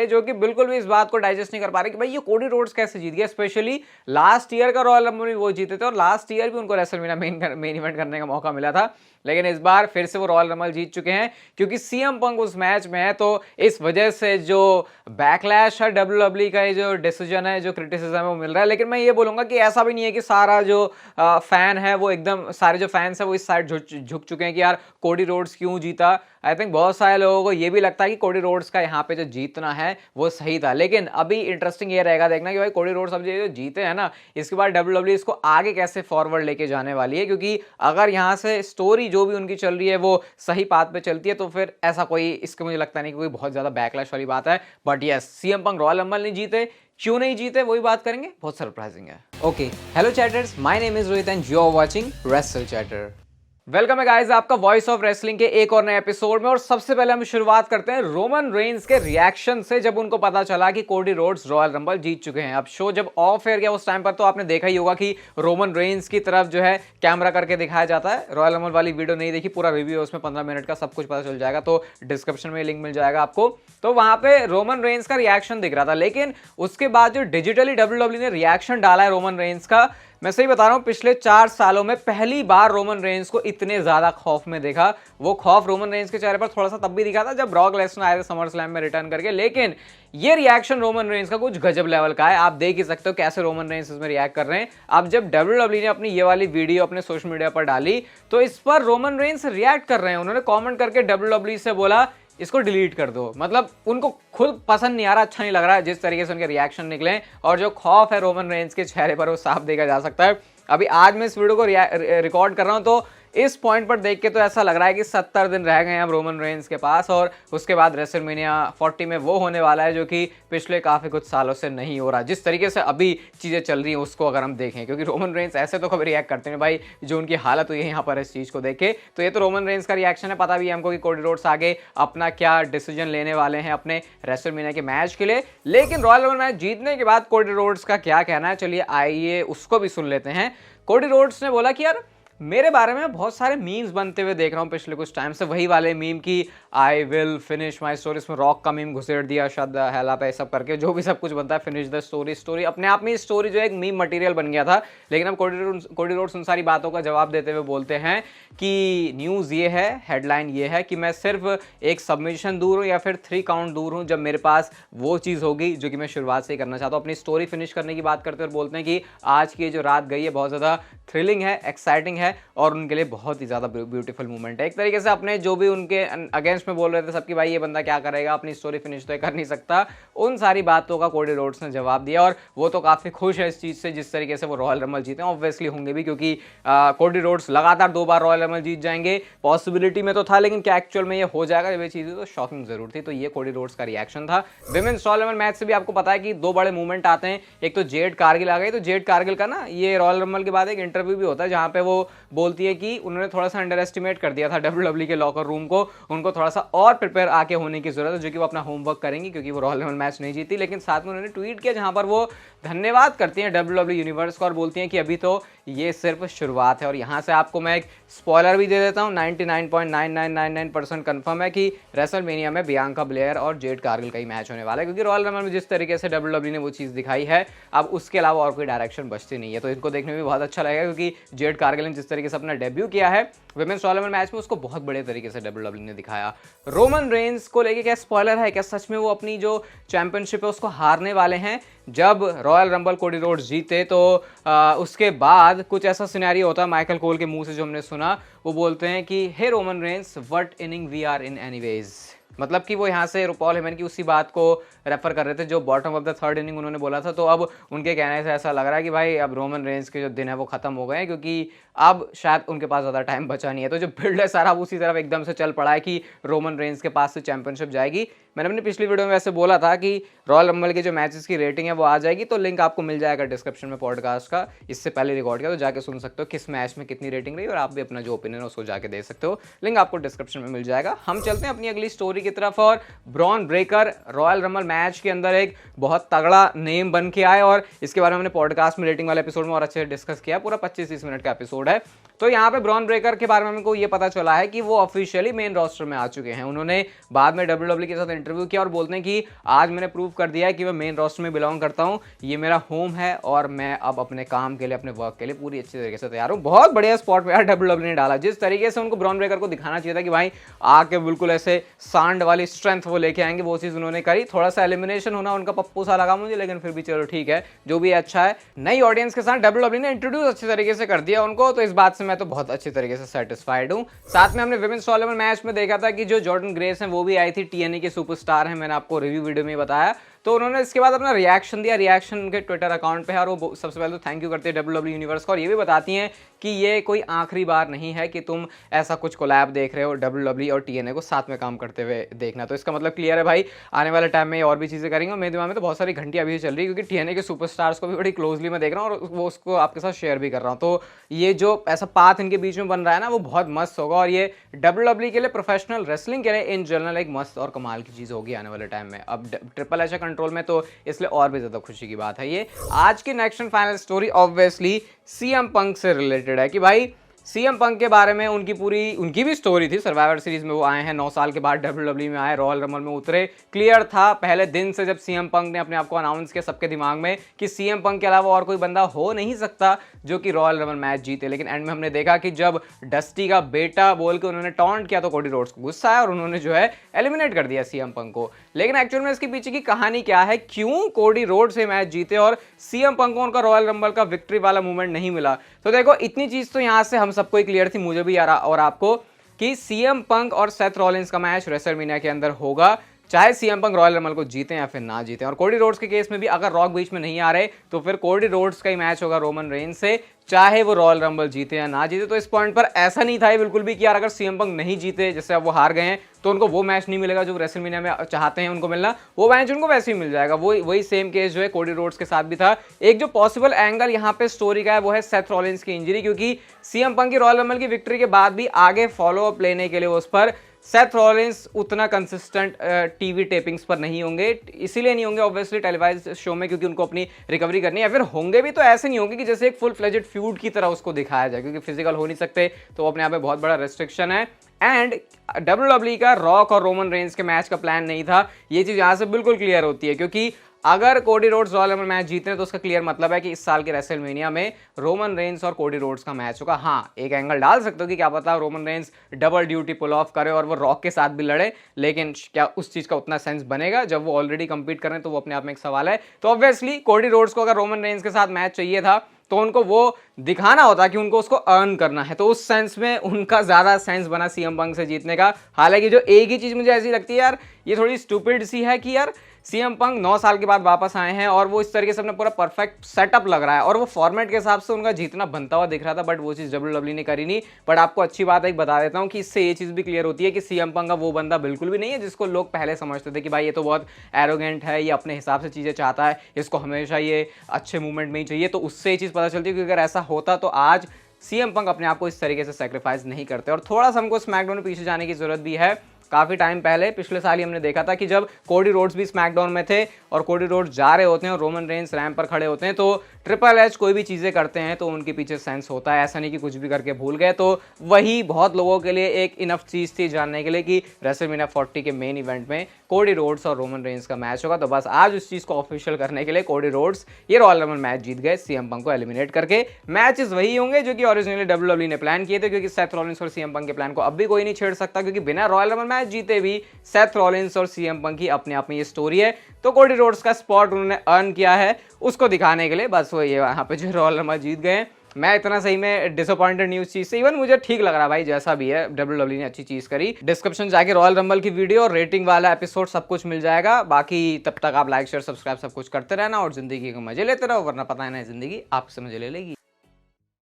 जो कि बिल्कुल भी इस बात को डाइजेस्ट नहीं कर पा रहे कि भाई ये कोडी रोड्स कैसे जीत गया। स्पेशली लास्ट ईयर का रॉयल रंबल भी वो जीते थे और लास्ट ईयर भी उनको रेसलमेनिया मेन इवेंट करने का मौका मिला था, लेकिन इस बार फिर से वो रॉयल रंबल जीत चुके हैं क्योंकि सीएम पंक उस मैच में है। तो इस वजह से जो बैकलैश है डब्ल्यूडब्ल्यूई का, ये जो डिसीजन है, जो क्रिटिसिज्म है वो मिल रहा है। लेकिन मैं ये बोलूंगा कि ऐसा भी नहीं है कि सारा जो फैन है वो एकदम, सारे जो फैंस है वो इस साइड झुक चुके हैं कि यार कोडी रोड्स क्यों जीता। आई थिंक बहुत सारे लोगों को ये भी लगता है कि कोडी रोड्स का यहाँ पे जो जीतना है वो सही था। लेकिन अभी इंटरेस्टिंग ये रहेगा देखना कि भाई कोडी रोड्स अब जो जीते हैं ना, इसके बाद डब्ल्यूडब्ल्यूई इसको आगे कैसे फॉरवर्ड लेके जाने वाली है। क्योंकि अगर यहाँ से स्टोरी जो भी उनकी चल रही है वो सही पाथ पे चलती है तो फिर ऐसा कोई, इसके मुझे लगता नहीं कि कोई बहुत ज्यादा बैकलैश वाली बात है। But yes, CM Punk royal rumble नहीं जीते, क्यों नहीं जीते वही बात करेंगे, बहुत सरप्राइजिंग है। Okay, hello chatters, my name is Rohit and you are watching Wrestle Chatter. Welcome है गाइस आपका वॉइस ऑफ रेसलिंग के एक और नए एपिसोड में। और सबसे पहले हम शुरुआत करते हैं रोमन रेंस के रिएक्शन से, जब उनको पता चला कि कोडी रोड्स रॉयल रंबल जीत चुके हैं। अब शो जब ऑफ एयर गया उस टाइम पर तो आपने देखा ही होगा कि रोमन रेंस की तरफ जो है कैमरा करके दिखाया जाता है। रॉयल रंबल वाली वीडियो नहीं देखी, पूरा रिव्यू है उसमें 15 मिनट का, सब कुछ पता चल जाएगा, तो डिस्क्रिप्शन में लिंक मिल जाएगा आपको। तो वहां पे रोमन रेंस का रिएक्शन दिख रहा था। लेकिन उसके बाद जो डिजिटली डब्ल्यूडब्ल्यूई ने रिएक्शन डाला है रोमन रेंस का, मैं सही बता रहा हूं, पिछले 4 सालों में पहली बार रोमन रेंस को इतने ज्यादा खौफ में देखा। वो खौफ रोमन रेंस के चेहरे पर थोड़ा सा तब भी दिखा था जब ब्रॉक लेसनर आए थे समर स्लैम में रिटर्न करके। लेकिन ये रिएक्शन रोमन रेंस का कुछ गजब लेवल का है। आप देख ही सकते हो कैसे रोमन रेंस इसमें रिएक्ट कर रहे हैं। अब जब डब्ल्यूडब्ल्यूई ने अपनी ये वाली वीडियो अपने सोशल मीडिया पर डाली तो इस पर रोमन रेंस रिएक्ट कर रहे हैं। उन्होंने कॉमेंट करके डब्ल्यूडब्ल्यूई से बोला इसको डिलीट कर दो। मतलब उनको खुद पसंद नहीं आ रहा, अच्छा नहीं लग रहा है जिस तरीके से उनके रिएक्शन निकले, और जो खौफ है रोमन रेंस के चेहरे पर वो साफ देखा जा सकता है। अभी आज मैं इस वीडियो को रिकॉर्ड कर रहा हूं तो इस पॉइंट पर देख के तो ऐसा लग रहा है कि 70 दिन रह गए हैं अब रोमन रेंस के पास, और उसके बाद रेसलमेनिया 40 में वो होने वाला है जो कि पिछले काफी कुछ सालों से नहीं हो रहा। जिस तरीके से अभी चीजें चल रही हैं उसको अगर हम देखें, क्योंकि रोमन रेंस ऐसे तो कभी रिएक्ट करते हैं भाई, जो उनकी हालत हुई है यहाँ पर इस चीज को देखे। तो ये तो रोमन रेंस का रिएक्शन है। पता भी है हमको कि कोडी रोड्स आगे अपना क्या डिसीजन लेने वाले हैं अपने रेसलमेनिया के मैच के लिए। लेकिन रॉयल रंबल मैच जीतने के बाद कोडी रोड्स का क्या कहना है, चलिए आइए उसको भी सुन लेते हैं। कोडी रोड्स ने बोला कि यार मेरे बारे में बहुत सारे मीम्स बनते हुए देख रहा हूँ पिछले कुछ टाइम से, वही वाले मीम की I will finish my story, इसमें रॉक का मीम घुसेड़ दिया शद हेला पे, सब करके जो भी सब कुछ बनता है, फिनिश द स्टोरी। स्टोरी अपने आप में स्टोरी जो है एक मीम मटेरियल बन गया था। लेकिन अब कोडी रोड्स उन सारी बातों का जवाब देते हुए बोलते हैं कि न्यूज़ ये है, हेडलाइन ये है कि मैं सिर्फ एक सबमिशन दूर हूँ या फिर 3 काउंट दूर हूँ जब मेरे पास वो चीज़ होगी जो कि मैं शुरुआत से ही करना चाहता हूँ। अपनी स्टोरी फिनिश करने की बात करते हुए बोलते हैं कि आज की जो रात गई है बहुत ज़्यादा थ्रिलिंग है, एक्साइटिंग है और उनके लिए बहुत ही ज़्यादा ब्यूटीफुल मूवमेंट है। एक तरीके से अपने जो भी उनके अगेंस्ट में बोल रहे थे सबकी भाई ये बंदा क्या करेगा, अपनी स्टोरी फिनिश तो कर नहीं सकता, उन सारी बातों का कोडी रोड्स ने जवाब दिया। और वो तो काफ़ी खुश है इस चीज़ से जिस तरीके से वो रॉयल रंबल जीते हैं। ऑब्वियसली होंगे भी, क्योंकि कोडी रोड्स लगातार 2 बार रॉयल रंबल जीत जाएंगे, पॉसिबिलिटी में तो था, लेकिन क्या एक्चुअल में ये हो जाएगा ये चीज़ तो शॉकिंग जरूर थी। तो ये कोडी रोड्स का रिएक्शन था। विमेंस रॉयल रंबल मैच से भी आपको पता है कि 2 बड़े मूवमेंट आते हैं। एक तो जेड कारगिल आ गई, तो जेड कारगिल का ना ये रॉयल रंबल के बाद एक इंटरव्यू भी होता है जहाँ पे वो बोलती है कि उन्होंने थोड़ा सा अंडर एस्टिमेट कर दिया था डब्ल्यूडब्ल्यूई के लॉकर रूम को, उनको थोड़ा सा और प्रिपेयर आके होने की जरूरत है, जो कि वो अपना होमवर्क करेंगी क्योंकि वो रॉयल रंबल मैच नहीं जीती। लेकिन साथ में उन्होंने ट्वीट किया जहां पर वो धन्यवाद करती हैं डब्ल्यूडब्ल्यूई यूनिवर्स को और बोलती हैं कि अभी तो ये सिर्फ शुरुआत है। और यहां से आपको मैं एक स्पॉइलर भी दे देता हूं, 99.9999% कंफर्म है कि रेसलमेनिया में बियांका ब्लेयर और जेड कारगिल का ही मैच होने वाला है, क्योंकि रॉयल रंबल में जिस तरीके से डब्ल्यूडब्ल्यूई ने वो चीज़ दिखाई है अब उसके अलावा और कोई डायरेक्शन बचती नहीं है। तो इनको देखने में बहुत अच्छा लगेगा, क्योंकि जेड कारगिल ने जिस तरीके से अपना डेब्यू किया है विमेंस रॉयल रंबल मैच में उसको बहुत बड़े तरीके से डब्ल्यूडब्ल्यूई ने दिखाया। रोमन रेंस को लेके क्या स्पॉइलर है, क्या सच में वो अपनी जो चैंपियनशिप है उसको हारने वाले हैं? जब रॉयल रंबल कोडी रोड्स जीते तो उसके बाद कुछ ऐसा सिनेरियो होता है माइकल कोल के मुंह से जो हमने सुना, वो बोलते हैं कि hey Roman Reigns what inning we are in anyways. मतलब कि वो यहाँ से पॉल हेमन की उसी बात को रेफर कर रहे थे जो bottom of the 3rd inning उन्होंने बोला था। तो अब उनके कहने से ऐसा लग रहा है कि भाई अब रोमन रेंस के जो दिन है वो खत्म हो गए हैं, क्योंकि अब शायद उनके पास ज़्यादा टाइम बचा नहीं है। तो जो बिल्ड है सारा उसी तरफ एकदम से चल पड़ा है कि रोमन रेंस के पास से चैंपियनशिप जाएगी। मैंने अपनी पिछली वीडियो में वैसे बोला था कि रॉयल रंबल के जो मैचेस की रेटिंग है वो आ जाएगी, तो लिंक आपको मिल जाएगा डिस्क्रिप्शन में पॉडकास्ट का, इससे पहले रिकॉर्ड किया तो जाके सुन सकते हो किस मैच में कितनी रेटिंग रही और आप भी अपना जो ओपिनियन है उसको जाके दे सकते हो। लिंक आपको डिस्क्रिप्शन में मिल जाएगा। हम चलते हैं अपनी अगली स्टोरी की तरफ। और Bron Breakker royal rumble match के अंदर एक बहुत तगड़ा नेम बन के आए और इसके बारे में हमने पॉडकास्ट में रेटिंग वाले एपिसोड में और अच्छे से डिस्कस किया। पूरा 25-30 मिनट का एपिसोड है। तो यहाँ पे ब्रॉन ब्रेकर के बारे में हमको ये पता चला है कि वो ऑफिशियली मेन रोस्टर में आ चुके हैं। उन्होंने बाद में डब्ल्यूडब्ल्यूई के साथ इंटरव्यू किया और बोलते हैं कि आज मैंने प्रूव कर दिया है कि मैं मेन रोस्टर में बिलोंग करता हूँ, ये मेरा होम है और मैं अब अपने काम के लिए, अपने वर्क के लिए पूरी अच्छी तरीके से तैयार हूँ। बहुत बढ़िया स्पॉट पे यार WWE ने डाला, जिस तरीके से उनको ब्रॉन ब्रेकर को दिखाना चाहिए था कि भाई आके बिल्कुल ऐसे सांड वाली स्ट्रेंथ वो लेके आएंगे, वो चीज़ उन्होंने करी। थोड़ा सा एलिमिनेशन होना उनका पप्पू सा लगा मुझे, लेकिन फिर भी चलो ठीक है, जो भी अच्छा है। नई ऑडियंस के साथ WWE ने इंट्रोड्यूस अच्छे तरीके से कर दिया उनको, तो इस बात से मैं तो बहुत अच्छी तरीके से सेटिस्फाइड हूँ। साथ में हमने विमेंस टूर्नामेंट मैच में देखा था कि जो जॉर्डन ग्रेस हैं वो भी आई थी, TNA के सुपरस्टार हैं, मैंने आपको रिव्यू वीडियो में बताया। तो उन्होंने इसके बाद अपना रिएक्शन दिया, रिएक्शन उनके ट्विटर अकाउंट पे है, और वो सबसे पहले तो थैंक यू करते हैं WWE यूनिवर्स का, और ये भी बताती हैं कि ये कोई आखिरी बार नहीं है कि तुम ऐसा कुछ कोलैब देख रहे हो WWE और TNA को साथ में काम करते हुए देखना। तो इसका मतलब क्लियर है भाई, आने वाले टाइम में और भी चीज़ें करेंगे। मेरे दिमाग में तो बहुत सारी घंटियां अभी चल रही है, क्योंकि TNA के सुपरस्टार्स को भी बड़ी क्लोजली मैं देख रहा हूँ और वो उसको आपके साथ शेयर भी कर रहा हूँ। तो ये जो ऐसा पाथ इनके बीच में बन रहा है ना, वो बहुत मस्त होगा, और ये WWE के लिए, प्रोफेशनल रेसलिंग के लिए इन जनरल एक मस्त और कमाल की चीज़ होगी आने वाले टाइम में। अब ट्रिपल एच कंट्रोल में, तो इसलिए और भी ज़्यादा खुशी की बात है ये। आज की next and final story obviously CM पंक से रिलेटेड है कि भाई CM पंक के बारे में उनकी भी स्टोरी थी। सर्वाइवर सीरीज में वो आए हैं, 9 साल के बाद WWE में आए, रॉयल रंबल में उतरे। क्लियर था पहले दिन से जब CM पंक ने अपने आप को अनाउंस किया सबके दिमाग में कि CM पंक के अलावा और कोई बंदा हो नहीं सकता जो कि रॉयल रंबल मैच जीते। लेकिन एंड में हमने देखा कि जब डस्टी का बेटा बोल के उन्होंने टॉन्ट किया तो कोडी रोड्स को गुस्सा आया और उन्होंने जो है एलिमिनेट कर दिया CM पंक को। लेकिन एक्चुअल में इसके पीछे की कहानी क्या है, क्यों कोडी रोड्स से मैच जीते और CM पंक को उनका रॉयल रंबल का विक्ट्री वाला मूवमेंट नहीं मिला। तो देखो, इतनी चीज तो यहाँ से हम सबको ही क्लियर थी, मुझे भी यार और आपको, कि CM पंक और सेथ रॉलिंस का मैच रेसलमेनिया के अंदर होगा, चाहे CM पंक रॉयल रंबल को जीते या फिर ना जीते। और कोडी रोड्स के केस में भी अगर रॉक बीच में नहीं आ रहे तो फिर कोडी रोड्स का ही मैच होगा रोमन रेंज से, चाहे वो रॉयल रंबल जीते या ना जीते। तो इस पॉइंट पर ऐसा नहीं था बिल्कुल भी कि यार अगर CM पंक नहीं जीते, जैसे अब वो हार गए हैं, तो उनको वो मैच नहीं मिलेगा जो रेसलमेनिया में चाहते हैं उनको मिलना, वो मैच उनको वैसे ही मिल जाएगा। वही सेम केस जो है कोडी रोड्स के साथ भी था। एक जो पॉसिबल एंगल यहाँ पे स्टोरी का है वो है सेथ रॉलिंस की इंजरी, क्योंकि CM पंक की रॉयल रंबल की विक्ट्री के बाद भी आगे फॉलो अप लेने के लिए उस पर सेथ रॉलिंस उतना कंसिस्टेंट टीवी टेपिंग्स पर नहीं होंगे। इसीलिए नहीं होंगे ऑब्वियसली टेलीवाइज शो में, क्योंकि उनको अपनी रिकवरी करनी है, या फिर होंगे भी तो ऐसे नहीं होंगे कि जैसे एक फुल फ्लेजेड फ्यूड की तरह उसको दिखाया जाए, क्योंकि फिजिकल हो नहीं सकते, तो अपने आप में बहुत बड़ा रेस्ट्रिक्शन है। एंड WWE का रॉक और रोमन रेंज के मैच का प्लान नहीं था, ये चीज़ यहाँ से बिल्कुल क्लियर होती है। क्योंकि अगर Cody Rhodes royal rumble match जीते हैं तो उसका क्लियर मतलब है कि इस साल के रेसलमेनिया में रोमन रेंज और कोडी रोड्स का मैच होगा। हाँ, एक एंगल डाल सकते हो कि क्या पता Roman Reigns double duty pull off करे और वो रॉक के साथ भी लड़े, लेकिन क्या उस चीज़ का उतना सेंस बनेगा जब वो ऑलरेडी कंपीट कर रहे हैं, तो वो अपने आप में एक सवाल है। तो ऑब्वियसली कोडी रोड्स को अगर रोमन रेंज के साथ मैच चाहिए था तो उनको वो दिखाना होता कि उनको उसको अर्न करना है, तो उस सेंस में उनका ज़्यादा सेंस बना CM पंक से जीतने का। हालांकि जो एक ही चीज़ मुझे ऐसी लगती है यार, ये थोड़ी स्टूपिड सी है कि यार CM पंक 9 साल के बाद वापस आए हैं और वो इस तरीके से अपना पूरा परफेक्ट सेटअप लग रहा है, और वो फॉर्मेट के हिसाब से उनका जीतना बनता हुआ दिख रहा था, बट वो चीज़ WWE ने करी नहीं। बट आपको अच्छी बात एक बता देता हूँ कि इससे ये चीज़ भी क्लियर होती है कि CM पंक का वो बंदा बिल्कुल भी नहीं है जिसको लोग पहले समझते थे कि भाई ये तो बहुत एरोगेंट है, ये अपने हिसाब से चीज़ें चाहता है, इसको हमेशा ये अच्छे मूवमेंट में ही चाहिए। तो उससे ये चीज़ पता चलती है कि अगर ऐसा होता तो आज CM पंक अपने आप को इस तरीके से सेक्रीफाइस नहीं करते। और थोड़ा सा हमको स्मैकडाउन में पीछे जाने की जरूरत भी है। काफ़ी टाइम पहले, पिछले साल ही हमने देखा था कि जब कोडी रोड्स भी स्मैकडाउन में थे और कोडी रोड्स जा रहे होते हैं और रोमन रेंज रैंप पर खड़े होते हैं, तो ट्रिपल एच कोई भी चीज़ें करते हैं तो उनके पीछे सेंस होता है, ऐसा नहीं कि कुछ भी करके भूल गए। तो वही बहुत लोगों के लिए एक इनफ चीज़ थी जानने के लिए कि रेसलमेनिया 40 के मेन इवेंट में कोडी रोड्स और रोमन रेंज का मैच होगा। तो बस आज उस चीज़ को ऑफिशियल करने के लिए कोडी रोड्स ये रॉयल रंबल मैच जीत गए CM पंक को एलिमिनेट करके। मैचेस वही होंगे जो कि ओरिजिनली WWE ने प्लान किए थे, क्योंकि सेथ रॉलिंस और CM पंक के प्लान को अब भी कोई नहीं छेड़ सकता, क्योंकि बिना रॉयल रंबल मैच जीते भी सेथ रॉलिंस और CM पंक की अपने आप में ये स्टोरी है। तो कोडी रोड्स का स्पॉट उन्होंने अर्न किया है, उसको दिखाने के लिए बस वो ये यहाँ पे जो रॉयल रंबल जीत गए। मैं इतना सही में डिसअपॉइंटेड न्यूज़ चीज़ से, इवन मुझे ठीक लग रहा है भाई, जैसा भी है WWE ने अच्छी चीज़ करी। डिस्क्रिप्शन जाके रॉयल रंबल की वीडियो और रेटिंग वाला एपिसोड सब कुछ मिल जाएगा। बाकी तब तक आप लाइक शेयर सब्सक्राइब सब कुछ करते रहना और जिंदगी के मजे लेते रहो, वरना पता है ना जिंदगी आपसे मजे ले लेगी।